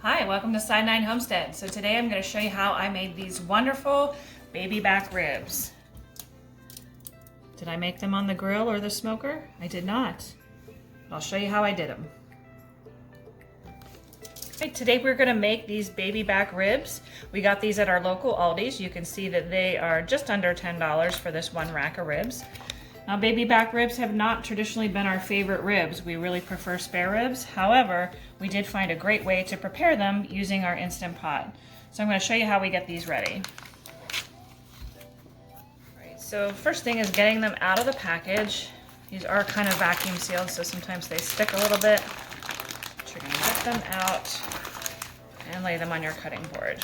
Hi, welcome to Sideninehomestead. So today I'm going to show you how I made these wonderful baby back ribs. Did I make them on the grill or the smoker? I did not. But I'll show you how I did them. Okay, today we're going to make these baby back ribs. We got these at our local Aldi's. You can see that they are just under $10 for this one rack of ribs. Now, baby back ribs have not traditionally been our favorite ribs. We really prefer spare ribs. However, we did find a great way to prepare them using our Instant Pot. So I'm going to show you how we get these ready. All right, so first thing is getting them out of the package. These are kind of vacuum sealed, so sometimes they stick a little bit. So you're going to get them out and lay them on your cutting board.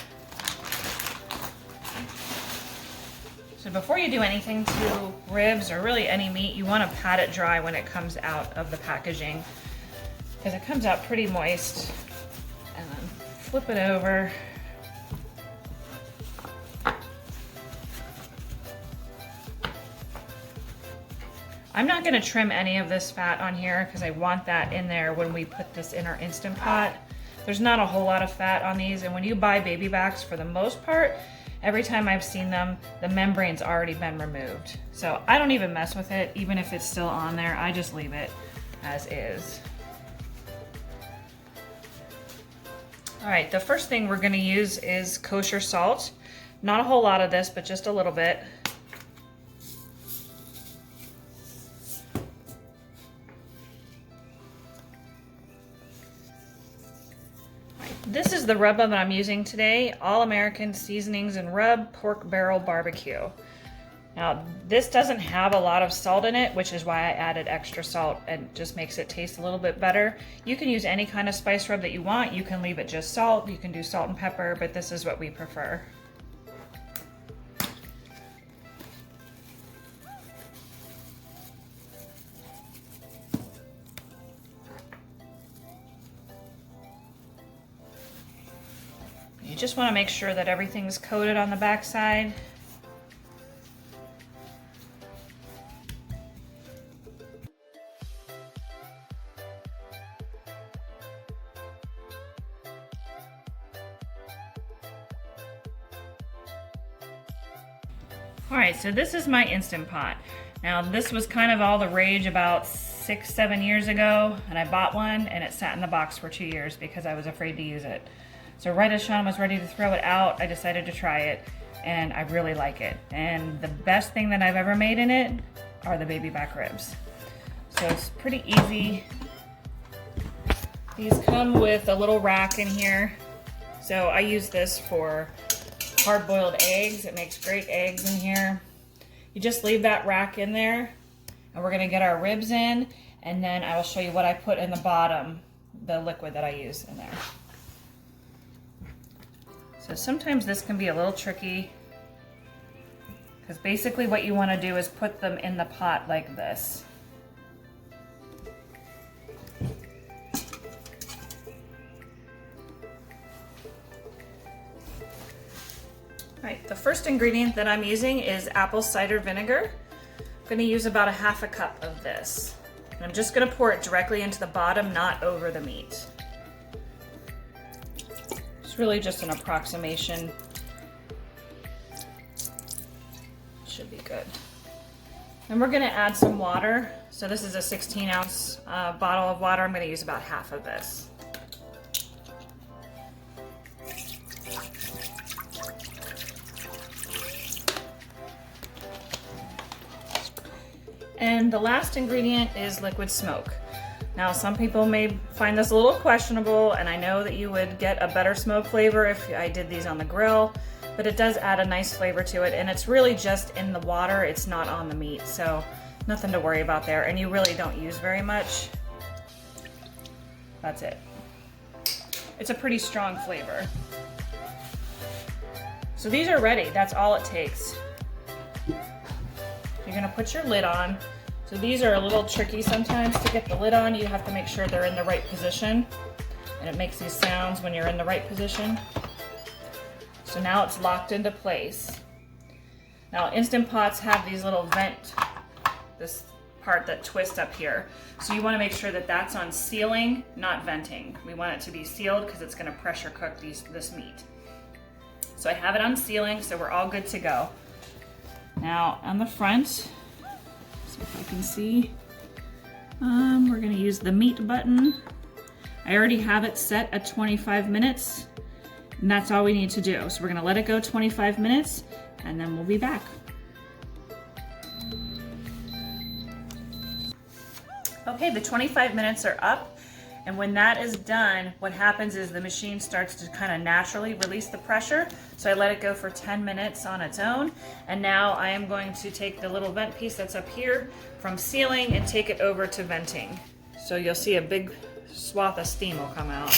So before you do anything to ribs or really any meat, you want to pat it dry when it comes out of the packaging because it comes out pretty moist. And then flip it over. I'm not going to trim any of this fat on here because I want that in there when we put this in our Instant Pot. There's not a whole lot of fat on these, and when you buy baby backs, for the most part, every time I've seen them, the membrane's already been removed. So I don't even mess with it, even if it's still on there. I just leave it as is. All right, the first thing we're gonna use is kosher salt. Not a whole lot of this, but just a little bit. This is the rub that I'm using today, All American Seasonings and Rub Pork Barrel Barbecue. Now, this doesn't have a lot of salt in it, which is why I added extra salt and just makes it taste a little bit better. You can use any kind of spice rub that you want. You can leave it just salt, you can do salt and pepper, but this is what we prefer. You just want to make sure that everything's coated on the back side. All right, so this is my Instant Pot. Now, this was kind of all the rage about 6-7 years ago, and I bought one and it sat in the box for 2 years because I was afraid to use it. So right as Sean was ready to throw it out, I decided to try it, and I really like it. And the best thing that I've ever made in it are the baby back ribs. So it's pretty easy. These come with a little rack in here. So I use this for hard-boiled eggs. It makes great eggs in here. You just leave that rack in there, and we're gonna get our ribs in, and then I will show you what I put in the bottom, the liquid that I use in there. So sometimes this can be a little tricky because basically what you want to do is put them in the pot like this. All right, the first ingredient that I'm using is apple cider vinegar. I'm going to use about a half a cup of this. And I'm just going to pour it directly into the bottom, not over the meat. Really just an approximation. Should be good. And we're going to add some water. So this is a 16-ounce bottle of water. I'm going to use about half of this. And the last ingredient is liquid smoke. Now, some people may find this a little questionable, and I know that you would get a better smoke flavor if I did these on the grill, but it does add a nice flavor to it, and it's really just in the water, it's not on the meat, so nothing to worry about there, and you really don't use very much. That's it. It's a pretty strong flavor. So these are ready, that's all it takes. You're gonna put your lid on. So these are a little tricky sometimes to get the lid on. You have to make sure they're in the right position. And it makes these sounds when you're in the right position. So now it's locked into place. Now, Instant Pots have these little vent, this part that twists up here. So you want to make sure that that's on sealing, not venting. We want it to be sealed because it's going to pressure cook this meat. So I have it on sealing, so we're all good to go. Now on the front, see if I can see, we're going to use the meat button. I already have it set at 25 minutes, and that's all we need to do. So we're going to let it go 25 minutes, and then we'll be back. Okay, the 25 minutes are up, and when that is done, what happens is the machine starts to kind of naturally release the pressure. So I let it go for 10 minutes on its own, and now I am going to take the little vent piece that's up here from sealing and take it over to venting. So you'll see a big swath of steam will come out.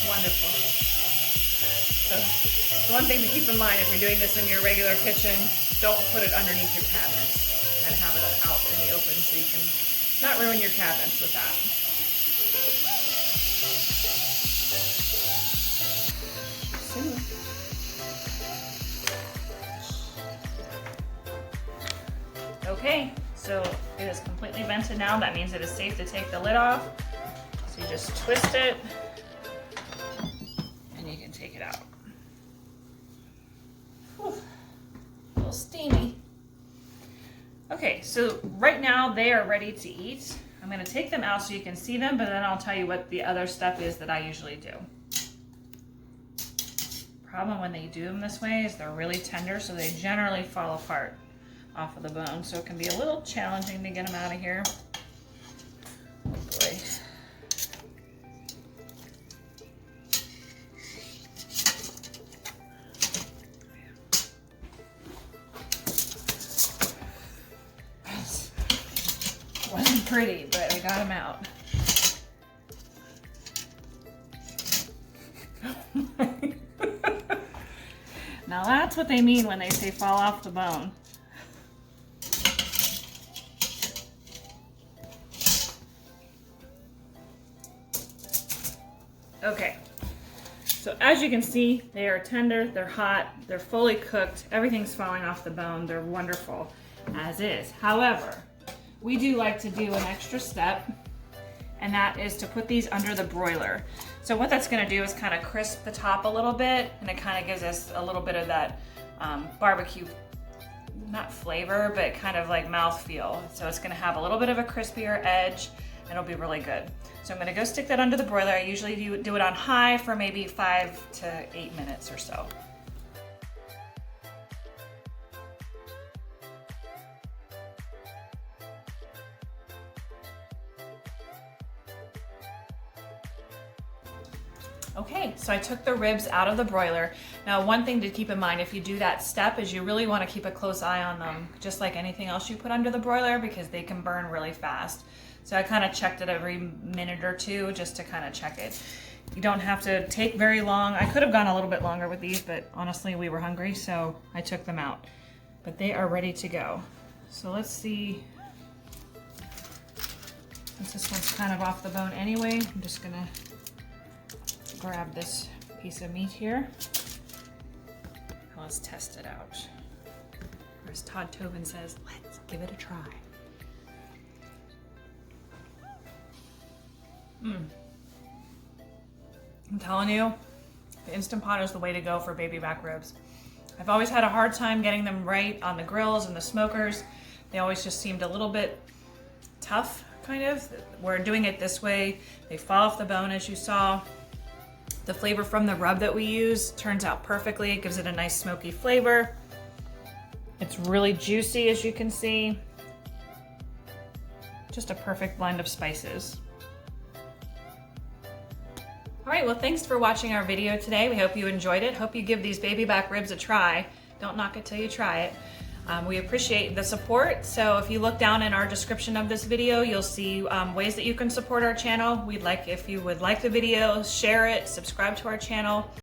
Wonderful. So one thing to keep in mind if you're doing this in your regular kitchen, don't put it underneath your cabinets and have it out in the open so you can not ruin your cabinets with that. Okay, so it is completely vented now. That means it is safe to take the lid off. So you just twist it and you can take it out. Whew. A little steamy. Okay, so right now they are ready to eat. I'm going to take them out so you can see them, but then I'll tell you what the other stuff is that I usually do. Problem when they do them this way is they're really tender, so they generally fall apart off of the bone, so it can be a little challenging to get them out of here. Oh boy. Wasn't pretty, but I got them out. Now that's what they mean when they say fall off the bone. Okay, so as you can see, they are tender, they're hot, they're fully cooked, everything's falling off the bone, they're wonderful as is. However, we do like to do an extra step, and that is to put these under the broiler. So what that's gonna do is kind of crisp the top a little bit, and it kind of gives us a little bit of that barbecue, not flavor, but kind of like mouthfeel. So it's gonna have a little bit of a crispier edge, and it'll be really good. So I'm gonna go stick that under the broiler. I usually do it on high for maybe 5 to 8 minutes or so. Okay, so I took the ribs out of the broiler. Now, one thing to keep in mind if you do that step is you really want to keep a close eye on them, just like anything else you put under the broiler, because they can burn really fast. So I kind of checked it every minute or two just to kind of check it. You don't have to take very long. I could have gone a little bit longer with these, but honestly, we were hungry, so I took them out. But they are ready to go. So let's see. Since this one's kind of off the bone anyway, I'm just gonna grab this piece of meat here. Let's test it out. Or as Todd Tobin says, let's give it a try. I'm telling you, the Instant Pot is the way to go for baby back ribs. I've always had a hard time getting them right on the grills and the smokers. They always just seemed a little bit tough, kind of. We're doing it this way. They fall off the bone, as you saw. The flavor from the rub that we use turns out perfectly. It gives it a nice smoky flavor. It's really juicy, as you can see. Just a perfect blend of spices. All right, well, thanks for watching our video today. We hope you enjoyed it. Hope you give these baby back ribs a try. Don't knock it till you try it. We appreciate the support. So if you look down in our description of this video, you'll see ways that you can support our channel. We'd like if you would like the video, share it, subscribe to our channel.